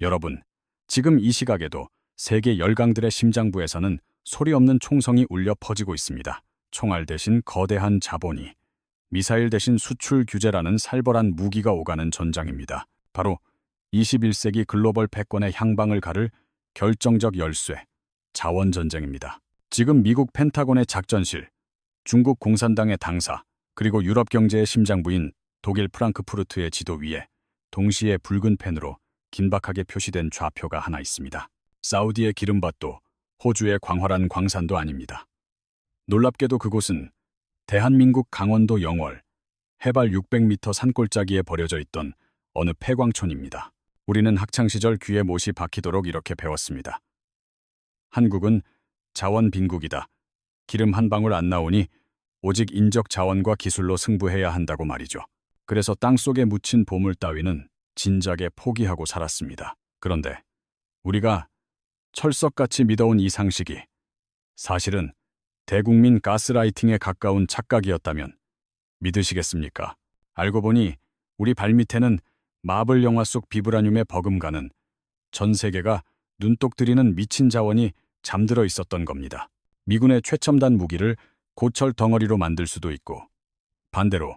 여러분, 지금 이 시각에도 세계 열강들의 심장부에서는 소리 없는 총성이 울려 퍼지고 있습니다. 총알 대신 거대한 자본이, 미사일 대신 수출 규제라는 살벌한 무기가 오가는 전장입니다. 바로 21세기 글로벌 패권의 향방을 가를 결정적 열쇠, 자원전쟁입니다. 지금 미국 펜타곤의 작전실, 중국 공산당의 당사, 그리고 유럽 경제의 심장부인 독일 프랑크푸르트의 지도 위에 동시에 붉은 펜으로 긴박하게 표시된 좌표가 하나 있습니다. 사우디의 기름밭도 호주의 광활한 광산도 아닙니다. 놀랍게도 그곳은 대한민국 강원도 영월, 해발 600m 산골짜기에 버려져 있던 어느 폐광촌입니다. 우리는 학창시절 귀에 못이 박히도록 이렇게 배웠습니다. 한국은 자원 빈국이다. 기름 한 방울 안 나오니 오직 인적 자원과 기술로 승부해야 한다고 말이죠. 그래서 땅속에 묻힌 보물 따위는 진작에 포기하고 살았습니다. 그런데 우리가 철석같이 믿어온 이 상식이 사실은 대국민 가스라이팅에 가까운 착각이었다면 믿으시겠습니까? 알고 보니 우리 발밑에는 마블 영화 속 비브라늄에 버금가는 전 세계가 눈독 들이는 미친 자원이 잠들어 있었던 겁니다. 미군의 최첨단 무기를 고철 덩어리로 만들 수도 있고, 반대로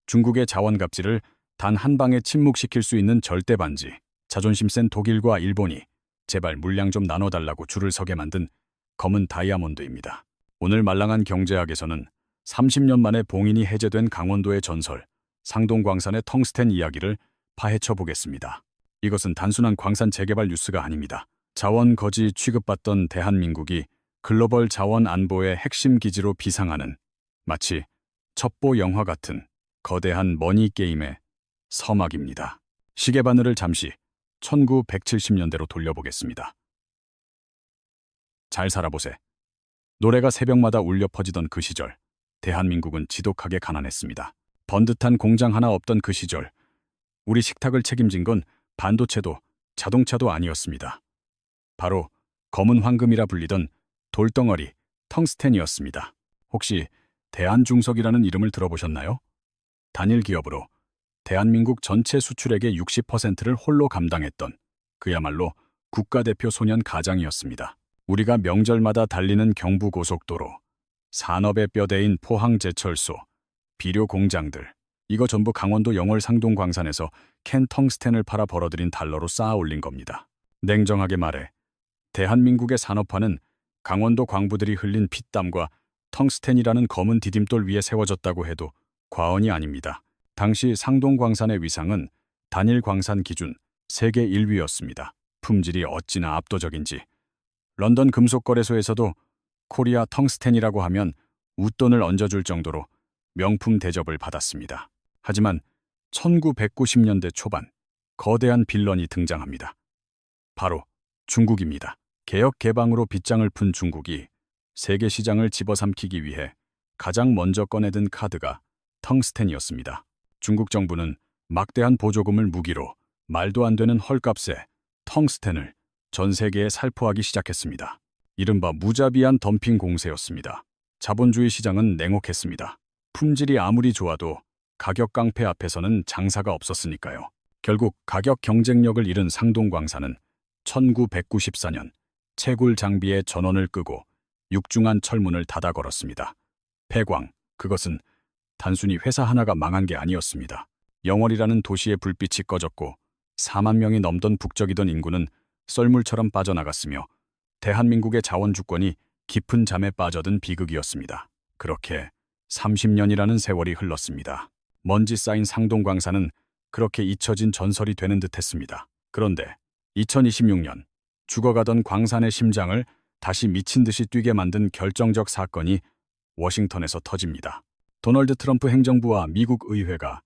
중국의 자원 갑질을 단 한 방에 침묵시킬 수 있는 절대 반지, 자존심 센 독일과 일본이 제발 물량 좀 나눠달라고 줄을 서게 만든 검은 다이아몬드입니다. 오늘 말랑한 경제학에서는 30년 만에 봉인이 해제된 강원도의 전설, 상동광산의 텅스텐 이야기를 파헤쳐 보겠습니다. 이것은 단순한 광산 재개발 뉴스가 아닙니다. 자원 거지 취급받던 대한민국이 글로벌 자원 안보의 핵심 기지로 비상하는 마치 첩보 영화 같은 거대한 머니 게임의 서막입니다. 시계바늘을 잠시 1970년대로 돌려보겠습니다. 잘 살아보세. 노래가 새벽마다 울려 퍼지던 그 시절, 대한민국은 지독하게 가난했습니다. 번듯한 공장 하나 없던 그 시절, 우리 식탁을 책임진 건 반도체도 자동차도 아니었습니다. 바로 검은 황금이라 불리던 돌덩어리 텅스텐이었습니다. 혹시 대한중석이라는 이름을 들어보셨나요? 단일 기업으로 대한민국 전체 수출액의 60%를 홀로 감당했던 그야말로 국가대표 소년 가장이었습니다. 우리가 명절마다 달리는 경부고속도로, 산업의 뼈대인 포항제철소, 비료 공장들, 이거 전부 강원도 영월 상동광산에서 캔 텅스텐을 팔아 벌어들인 달러로 쌓아 올린 겁니다. 냉정하게 말해 대한민국의 산업화는 강원도 광부들이 흘린 피땀과 텅스텐이라는 검은 디딤돌 위에 세워졌다고 해도 과언이 아닙니다. 당시 상동광산의 위상은 단일 광산 기준 세계 1위였습니다. 품질이 어찌나 압도적인지 런던 금속거래소에서도 코리아 텅스텐이라고 하면 웃돈을 얹어줄 정도로 명품 대접을 받았습니다. 하지만 1990년대 초반 거대한 빌런이 등장합니다. 바로 중국입니다. 개혁 개방으로 빗장을 푼 중국이 세계 시장을 집어삼키기 위해 가장 먼저 꺼내든 카드가 텅스텐이었습니다. 중국 정부는 막대한 보조금을 무기로 말도 안 되는 헐값에 텅스텐을 전 세계에 살포하기 시작했습니다. 이른바 무자비한 덤핑 공세였습니다. 자본주의 시장은 냉혹했습니다. 품질이 아무리 좋아도 가격 깡패 앞에서는 장사가 없었으니까요. 결국 가격 경쟁력을 잃은 상동광산은 1994년 채굴 장비의 전원을 끄고 육중한 철문을 닫아 걸었습니다. 폐광, 그것은 단순히 회사 하나가 망한 게 아니었습니다. 영월이라는 도시의 불빛이 꺼졌고 4만 명이 넘던 북적이던 인구는 썰물처럼 빠져나갔으며 대한민국의 자원 주권이 깊은 잠에 빠져든 비극이었습니다. 그렇게 30년이라는 세월이 흘렀습니다. 먼지 쌓인 상동광산은 그렇게 잊혀진 전설이 되는 듯했습니다. 그런데 2026년 죽어가던 광산의 심장을 다시 미친 듯이 뛰게 만든 결정적 사건이 워싱턴에서 터집니다. 도널드 트럼프 행정부와 미국 의회가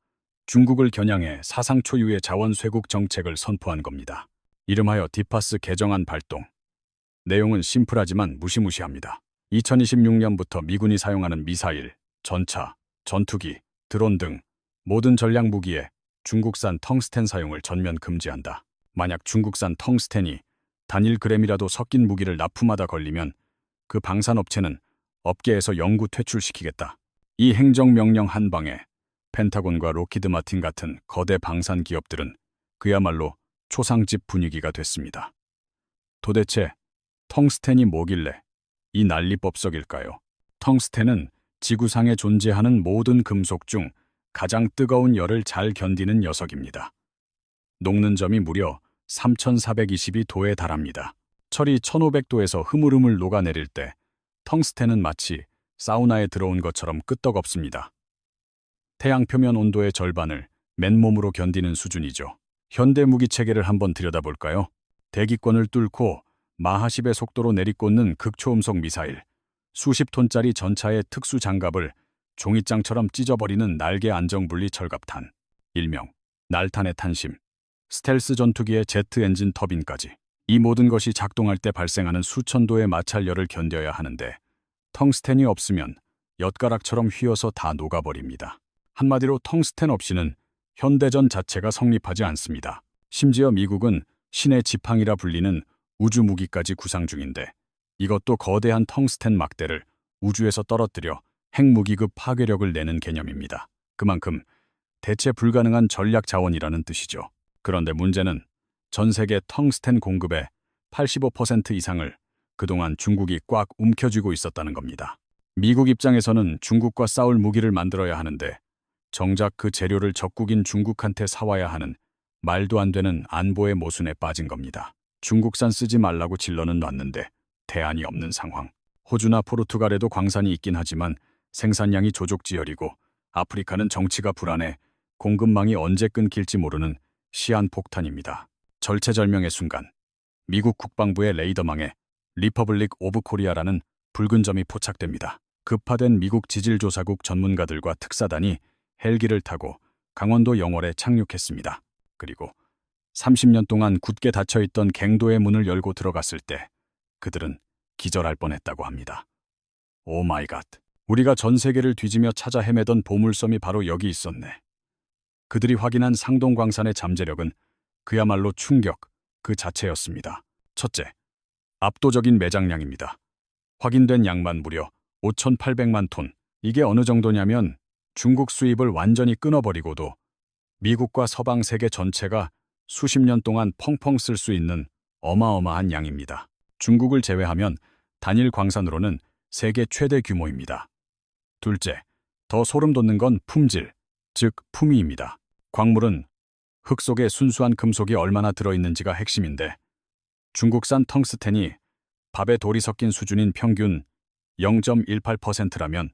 중국을 겨냥해 사상 초유의 자원 쇄국 정책을 선포한 겁니다. 이름하여 디파스 개정안 발동. 내용은 심플하지만 무시무시합니다. 2026년부터 미군이 사용하는 미사일, 전차, 전투기, 드론 등 모든 전략 무기에 중국산 텅스텐 사용을 전면 금지한다. 만약 중국산 텅스텐이 단일 그램이라도 섞인 무기를 납품하다 걸리면 그 방산업체는 업계에서 영구 퇴출시키겠다. 이 행정명령 한 방에 펜타곤과 록히드 마틴 같은 거대 방산 기업들은 그야말로 초상집 분위기가 됐습니다. 도대체 텅스텐이 뭐길래 이 난리법석일까요? 텅스텐은 지구상에 존재하는 모든 금속 중 가장 뜨거운 열을 잘 견디는 녀석입니다. 녹는 점이 무려 3422도에 달합니다. 철이 1500도에서 흐물흐물 녹아내릴 때 텅스텐은 마치 사우나에 들어온 것처럼 끄떡없습니다. 태양 표면 온도의 절반을 맨몸으로 견디는 수준이죠. 현대 무기 체계를 한번 들여다볼까요? 대기권을 뚫고 마하 10의 속도로 내리꽂는 극초음속 미사일, 수십 톤짜리 전차의 특수 장갑을 종이장처럼 찢어버리는 날개 안정분리 철갑탄, 일명 날탄의 탄심, 스텔스 전투기의 제트 엔진 터빈까지. 이 모든 것이 작동할 때 발생하는 수천 도의 마찰열을 견뎌야 하는데 텅스텐이 없으면 엿가락처럼 휘어서 다 녹아버립니다. 한마디로 텅스텐 없이는 현대전 자체가 성립하지 않습니다. 심지어 미국은 신의 지팡이라 불리는 우주 무기까지 구상 중인데 이것도 거대한 텅스텐 막대를 우주에서 떨어뜨려 핵무기급 파괴력을 내는 개념입니다. 그만큼 대체 불가능한 전략 자원이라는 뜻이죠. 그런데 문제는 전 세계 텅스텐 공급의 85% 이상을 그동안 중국이 꽉 움켜쥐고 있었다는 겁니다. 미국 입장에서는 중국과 싸울 무기를 만들어야 하는데 정작 그 재료를 적국인 중국한테 사와야 하는 말도 안 되는 안보의 모순에 빠진 겁니다. 중국산 쓰지 말라고 질러는 놨는데 대안이 없는 상황. 호주나 포르투갈에도 광산이 있긴 하지만 생산량이 조족지열이고 아프리카는 정치가 불안해 공급망이 언제 끊길지 모르는 시한폭탄입니다. 절체절명의 순간 미국 국방부의 레이더망에 리퍼블릭 오브 코리아라는 붉은 점이 포착됩니다. 급파된 미국 지질조사국 전문가들과 특사단이 헬기를 타고 강원도 영월에 착륙했습니다. 그리고 30년 동안 굳게 닫혀있던 갱도의 문을 열고 들어갔을 때 그들은 기절할 뻔했다고 합니다. 오 마이 갓. 우리가 전 세계를 뒤지며 찾아 헤매던 보물섬이 바로 여기 있었네. 그들이 확인한 상동광산의 잠재력은 그야말로 충격 그 자체였습니다. 첫째, 압도적인 매장량입니다. 확인된 양만 무려 5,800만 톤. 이게 어느 정도냐면 중국 수입을 완전히 끊어버리고도 미국과 서방 세계 전체가 수십 년 동안 펑펑 쓸 수 있는 어마어마한 양입니다. 중국을 제외하면 단일 광산으로는 세계 최대 규모입니다. 둘째, 더 소름 돋는 건 품질, 즉 품위입니다. 광물은 흙 속에 순수한 금속이 얼마나 들어있는지가 핵심인데 중국산 텅스텐이 밥에 돌이 섞인 수준인 평균 0.18%라면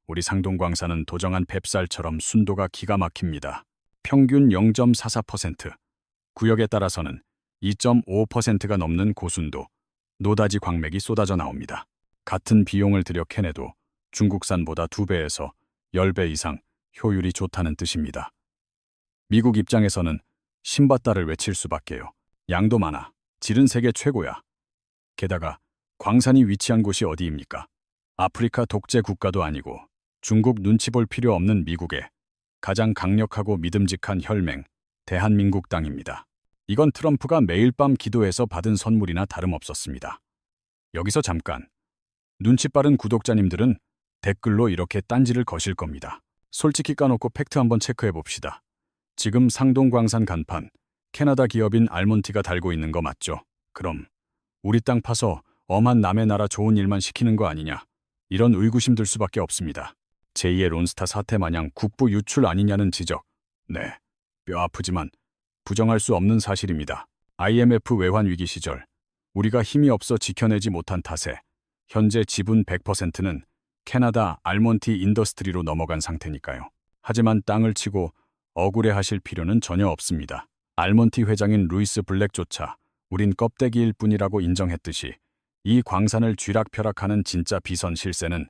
우리 상동광산은 도정한 맵쌀처럼 순도가 기가 막힙니다. 평균 0.44%, 구역에 따라서는 2.5%가 넘는 고순도, 노다지 광맥이 쏟아져 나옵니다. 같은 비용을 들여 캐내도 중국산보다 2배에서 10배 이상 효율이 좋다는 뜻입니다. 미국 입장에서는 신받다를 외칠 수밖에요. 양도 많아, 질은 세계 최고야. 게다가 광산이 위치한 곳이 어디입니까? 아프리카 독재 국가도 아니고 중국 눈치 볼 필요 없는 미국의 가장 강력하고 믿음직한 혈맹, 대한민국 땅입니다. 이건 트럼프가 매일 밤 기도해서 받은 선물이나 다름없었습니다. 여기서 잠깐, 눈치 빠른 구독자님들은 댓글로 이렇게 딴지를 거실 겁니다. 솔직히 까놓고 팩트 한번 체크해 봅시다. 지금 상동광산 간판, 캐나다 기업인 알몬티가 달고 있는 거 맞죠? 그럼 우리 땅 파서 엄한 남의 나라 좋은 일만 시키는 거 아니냐? 이런 의구심 들 수밖에 없습니다. 제2의 론스타 사태 마냥 국부 유출 아니냐는 지적. 네, 뼈 아프지만 부정할 수 없는 사실입니다. IMF 외환 위기 시절 우리가 힘이 없어 지켜내지 못한 탓에 현재 지분 100%는 캐나다 알몬티 인더스트리로 넘어간 상태니까요. 하지만 땅을 치고 억울해하실 필요는 전혀 없습니다. 알몬티 회장인 루이스 블랙조차 우린 껍데기일 뿐이라고 인정했듯이 이 광산을 쥐락펴락하는 진짜 비선 실세는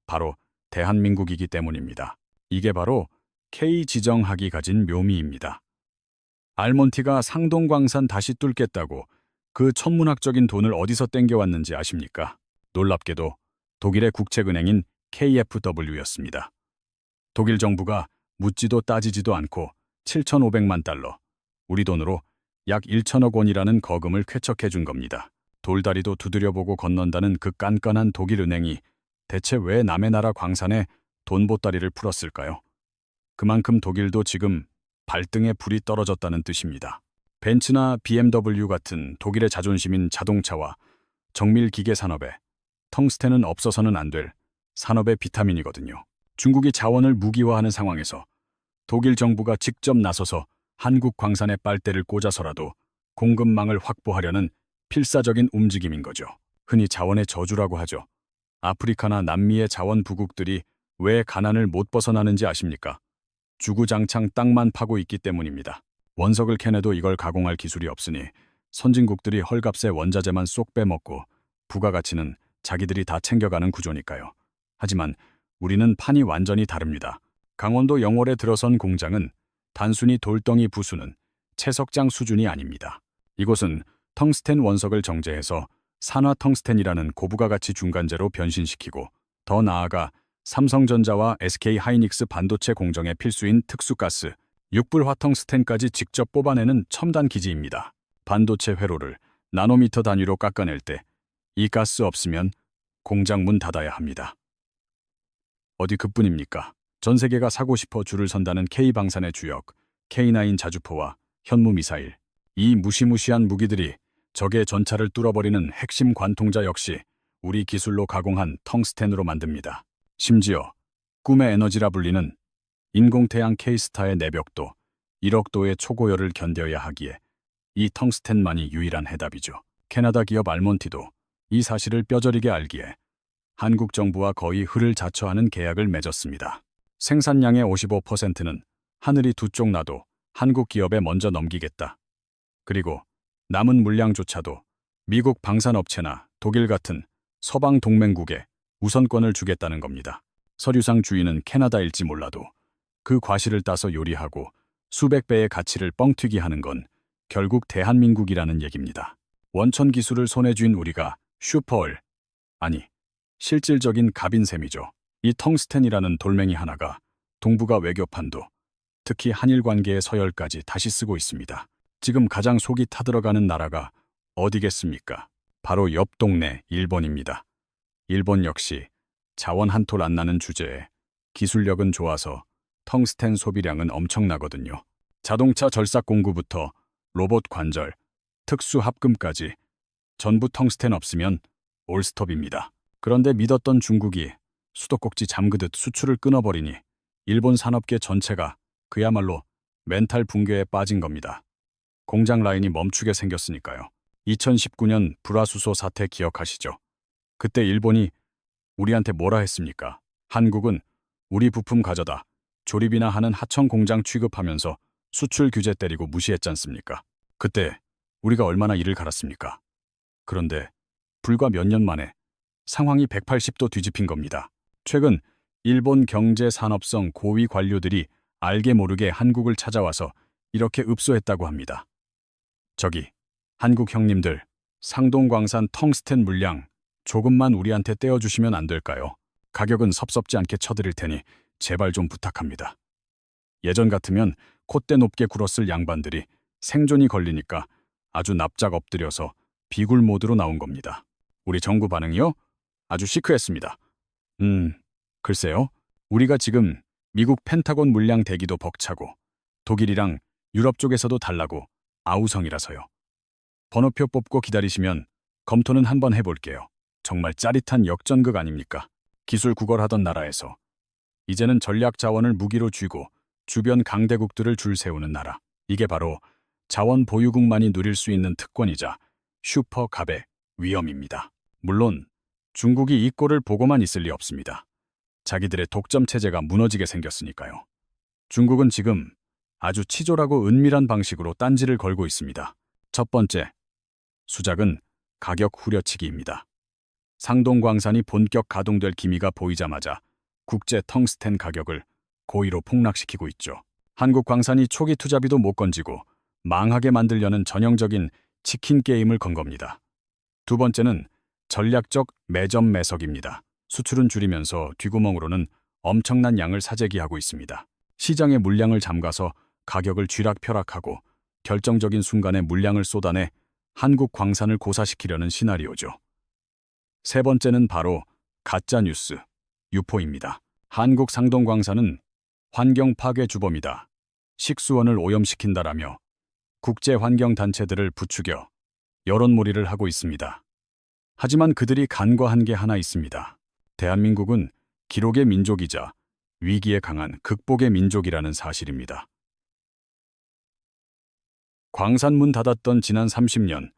바로 대한민국이기 때문입니다. 이게 바로 K지정학이 가진 묘미입니다. 알몬티가 상동광산 다시 뚫겠다고 그 천문학적인 돈을 어디서 땡겨왔는지 아십니까? 놀랍게도 독일의 국책은행인 KfW였습니다. 독일 정부가 묻지도 따지지도 않고 7,500만 달러, 우리 돈으로 약 1천억 원이라는 거금을 쾌척해 준 겁니다. 돌다리도 두드려보고 건넌다는 그 깐깐한 독일 은행이 대체 왜 남의 나라 광산에 돈보따리를 풀었을까요? 그만큼 독일도 지금 발등에 불이 떨어졌다는 뜻입니다. 벤츠나 BMW 같은 독일의 자존심인 자동차와 정밀 기계 산업에 텅스텐은 없어서는 안 될 산업의 비타민이거든요. 중국이 자원을 무기화하는 상황에서 독일 정부가 직접 나서서 한국 광산에 빨대를 꽂아서라도 공급망을 확보하려는 필사적인 움직임인 거죠. 흔히 자원의 저주라고 하죠. 아프리카나 남미의 자원 부국들이 왜 가난을 못 벗어나는지 아십니까? 주구장창 땅만 파고 있기 때문입니다. 원석을 캐내도 이걸 가공할 기술이 없으니 선진국들이 헐값에 원자재만 쏙 빼먹고 부가가치는 자기들이 다 챙겨가는 구조니까요. 하지만 우리는 판이 완전히 다릅니다. 강원도 영월에 들어선 공장은 단순히 돌덩이 부수는 채석장 수준이 아닙니다. 이곳은 텅스텐 원석을 정제해서 산화 텅스텐이라는 고부가가치 중간재로 변신시키고 더 나아가 삼성전자와 SK하이닉스 반도체 공정에 필수인 특수가스, 육불화 텅스텐까지 직접 뽑아내는 첨단 기지입니다. 반도체 회로를 나노미터 단위로 깎아낼 때 이 가스 없으면 공장 문 닫아야 합니다. 어디 그뿐입니까? 전 세계가 사고 싶어 줄을 선다는 K방산의 주역, K9 자주포와 현무미사일. 이 무시무시한 무기들이 적의 전차를 뚫어버리는 핵심 관통자 역시 우리 기술로 가공한 텅스텐으로 만듭니다. 심지어 꿈의 에너지라 불리는 인공태양 K스타의 내벽도 1억 도의 초고열을 견뎌야 하기에 이 텅스텐만이 유일한 해답이죠. 캐나다 기업 알몬티도 이 사실을 뼈저리게 알기에 한국 정부와 거의 흘을 자처하는 계약을 맺었습니다. 생산량의 55%는 하늘이 두 쪽 나도 한국 기업에 먼저 넘기겠다. 그리고 남은 물량조차도 미국 방산업체나 독일 같은 서방 동맹국에 우선권을 주겠다는 겁니다. 서류상 주인은 캐나다일지 몰라도 그 과실을 따서 요리하고 수백 배의 가치를 뻥튀기하는 건 결국 대한민국이라는 얘기입니다. 원천 기술을 손에 쥔 우리가 슈퍼을, 아니 실질적인 갑인 셈이죠. 이 텅스텐이라는 돌멩이 하나가 동북아 외교판도, 특히 한일 관계의 서열까지 다시 쓰고 있습니다. 지금 가장 속이 타들어가는 나라가 어디겠습니까? 바로 옆 동네 일본입니다. 일본 역시 자원 한 톨 안 나는 주제에 기술력은 좋아서 텅스텐 소비량은 엄청나거든요. 자동차 절삭 공구부터 로봇 관절, 특수 합금까지 전부 텅스텐 없으면 올스톱입니다. 그런데 믿었던 중국이 수도꼭지 잠그듯 수출을 끊어버리니 일본 산업계 전체가 그야말로 멘탈 붕괴에 빠진 겁니다. 공장 라인이 멈추게 생겼으니까요. 2019년 불화수소 사태 기억하시죠? 그때 일본이 우리한테 뭐라 했습니까? 한국은 우리 부품 가져다 조립이나 하는 하청 공장 취급하면서 수출 규제 때리고 무시했잖습니까? 그때 우리가 얼마나 이를 갈았습니까? 그런데 불과 몇 년 만에 상황이 180도 뒤집힌 겁니다. 최근 일본 경제산업성 고위 관료들이 알게 모르게 한국을 찾아와서 이렇게 읍소했다고 합니다. 저기, 한국 형님들, 상동광산 텅스텐 물량 조금만 우리한테 떼어주시면 안 될까요? 가격은 섭섭지 않게 쳐드릴 테니 제발 좀 부탁합니다. 예전 같으면 콧대 높게 굴었을 양반들이 생존이 걸리니까 아주 납작 엎드려서 비굴 모드로 나온 겁니다. 우리 정부 반응이요? 아주 시크했습니다. 글쎄요. 우리가 지금 미국 펜타곤 물량 대기도 벅차고 독일이랑 유럽 쪽에서도 달라고 아우성이라서요. 번호표 뽑고 기다리시면 검토는 한번 해볼게요. 정말 짜릿한 역전극 아닙니까? 기술 구걸하던 나라에서 이제는 전략 자원을 무기로 쥐고 주변 강대국들을 줄 세우는 나라. 이게 바로 자원 보유국만이 누릴 수 있는 특권이자 슈퍼갑의 위험입니다. 물론 중국이 이 꼴을 보고만 있을 리 없습니다. 자기들의 독점 체제가 무너지게 생겼으니까요. 중국은 지금 아주 치졸하고 은밀한 방식으로 딴지를 걸고 있습니다. 첫 번째, 수작은 가격 후려치기입니다. 상동광산이 본격 가동될 기미가 보이자마자 국제 텅스텐 가격을 고의로 폭락시키고 있죠. 한국광산이 초기 투자비도 못 건지고 망하게 만들려는 전형적인 치킨 게임을 건 겁니다. 두 번째는 전략적 매점 매석입니다. 수출은 줄이면서 뒷구멍으로는 엄청난 양을 사재기하고 있습니다. 시장의 물량을 잠가서 가격을 쥐락펴락하고 결정적인 순간에 물량을 쏟아내 한국 광산을 고사시키려는 시나리오죠. 세 번째는 바로 가짜뉴스, 유포입니다. 한국 상동광산은 환경 파괴 주범이다, 식수원을 오염시킨다라며 국제환경단체들을 부추겨 여론몰이를 하고 있습니다. 하지만 그들이 간과한 게 하나 있습니다. 대한민국은 기록의 민족이자 위기에 강한 극복의 민족이라는 사실입니다. 광산 문 닫았던 지난 30년,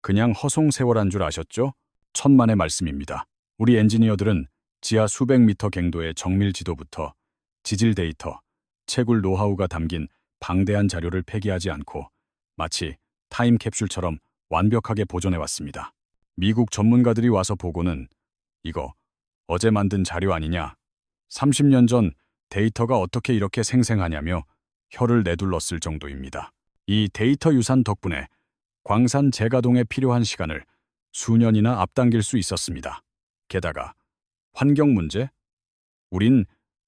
그냥 허송세월한 줄 아셨죠? 천만의 말씀입니다. 우리 엔지니어들은 지하 수백 미터 갱도의 정밀 지도부터 지질 데이터, 채굴 노하우가 담긴 방대한 자료를 폐기하지 않고 마치 타임캡슐처럼 완벽하게 보존해왔습니다. 미국 전문가들이 와서 보고는 이거 어제 만든 자료 아니냐? 30년 전 데이터가 어떻게 이렇게 생생하냐며 혀를 내둘렀을 정도입니다. 이 데이터 유산 덕분에 광산 재가동에 필요한 시간을 수년이나 앞당길 수 있었습니다. 게다가 환경 문제? 우린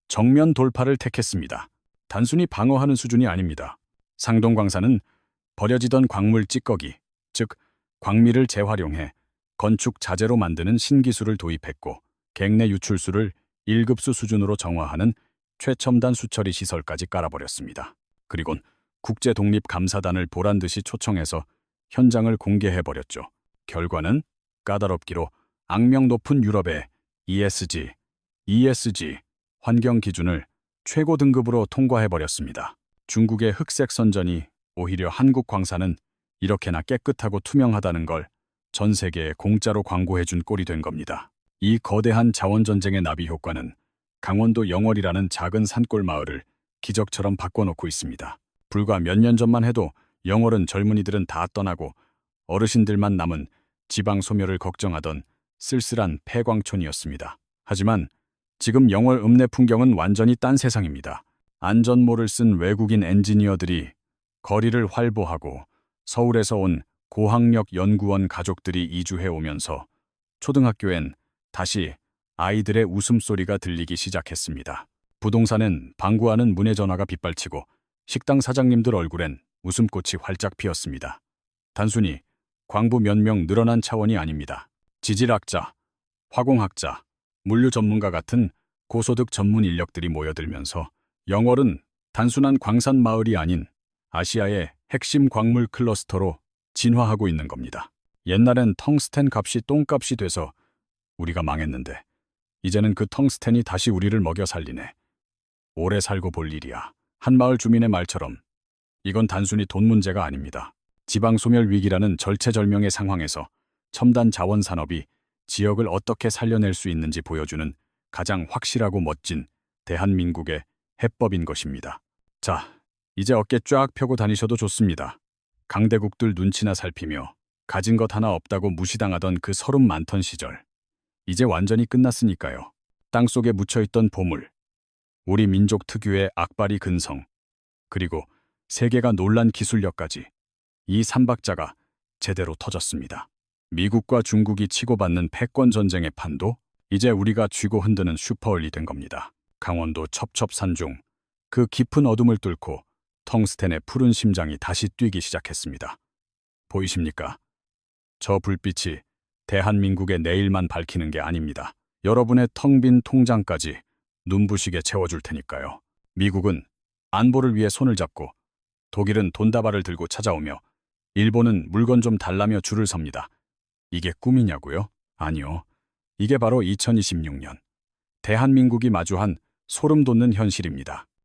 정면 돌파를 택했습니다. 단순히 방어하는 수준이 아닙니다. 상동광산은 버려지던 광물 찌꺼기, 즉 광미를 재활용해 건축 자재로 만드는 신기술을 도입했고 갱내 유출수를 1급수 수준으로 정화하는 최첨단 수처리 시설까지 깔아버렸습니다. 그리곤 국제독립감사단을 보란듯이 초청해서 현장을 공개해버렸죠. 결과는 까다롭기로 악명 높은 유럽의 ESG 환경 기준을 최고 등급으로 통과해버렸습니다. 중국의 흑색 선전이 오히려 한국 광산은 이렇게나 깨끗하고 투명하다는 걸 전 세계에 공짜로 광고해준 꼴이 된 겁니다. 이 거대한 자원전쟁의 나비 효과는 강원도 영월이라는 작은 산골 마을을 기적처럼 바꿔놓고 있습니다. 불과 몇 년 전만 해도 영월은 젊은이들은 다 떠나고 어르신들만 남은 지방 소멸을 걱정하던 쓸쓸한 폐광촌이었습니다. 하지만 지금 영월 읍내 풍경은 완전히 딴 세상입니다. 안전모를 쓴 외국인 엔지니어들이 거리를 활보하고 서울에서 온 고학력 연구원 가족들이 이주해 오면서 초등학교엔 다시 아이들의 웃음소리가 들리기 시작했습니다. 부동산엔 방구하는 문의 전화가 빗발치고 식당 사장님들 얼굴엔 웃음꽃이 활짝 피었습니다. 단순히 광부 몇 명 늘어난 차원이 아닙니다. 지질학자, 화공학자, 물류 전문가 같은 고소득 전문 인력들이 모여들면서 영월은 단순한 광산 마을이 아닌 아시아의 핵심 광물 클러스터로 진화하고 있는 겁니다. 옛날엔 텅스텐 값이 똥값이 돼서 우리가 망했는데 이제는 그 텅스텐이 다시 우리를 먹여 살리네. 오래 살고 볼 일이야. 한 마을 주민의 말처럼 이건 단순히 돈 문제가 아닙니다. 지방 소멸 위기라는 절체절명의 상황에서 첨단 자원 산업이 지역을 어떻게 살려낼 수 있는지 보여주는 가장 확실하고 멋진 대한민국의 해법인 것입니다. 자, 이제 어깨 쫙 펴고 다니셔도 좋습니다. 강대국들 눈치나 살피며 가진 것 하나 없다고 무시당하던 그 서름 많던 시절. 이제 완전히 끝났으니까요. 땅속에 묻혀있던 보물, 우리 민족 특유의 악바리 근성, 그리고 세계가 놀란 기술력까지 이 삼박자가 제대로 터졌습니다. 미국과 중국이 치고받는 패권 전쟁의 판도 이제 우리가 쥐고 흔드는 슈퍼얼이 된 겁니다. 강원도 첩첩산중, 그 깊은 어둠을 뚫고 텅스텐의 푸른 심장이 다시 뛰기 시작했습니다. 보이십니까? 저 불빛이 대한민국의 내일만 밝히는 게 아닙니다. 여러분의 텅 빈 통장까지 눈부시게 채워줄 테니까요. 미국은 안보를 위해 손을 잡고 독일은 돈다발을 들고 찾아오며 일본은 물건 좀 달라며 줄을 섭니다. 이게 꿈이냐고요? 아니요. 이게 바로 2026년 대한민국이 마주한 소름 돋는 현실입니다.